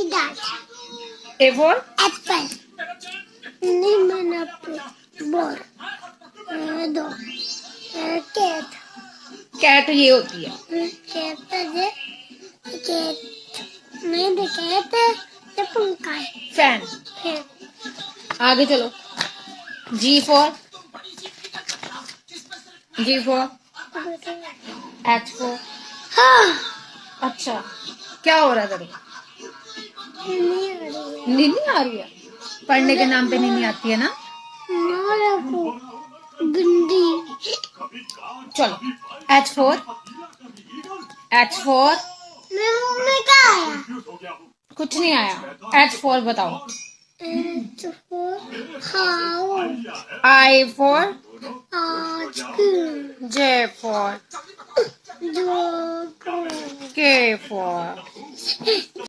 That. A for Apple. Lemon apple. Ball. Dog. Cat. cat ये होती है. Cat है. Cat. नहीं the cat है. ये पंखा है. Fan. है. आगे चलो. G for G for H for हाँ. अच्छा क्या हो रहा है तेरे को? नहीं आ रही है. नींद आ रही है. पढ़ने के नाम पे नींद आती है ना. मारा को गंदी. चलो H for मेरे मुंह में क्या आया? कुछ नहीं आया. H for बताओ. H for how. I for Article. J for Dog. K for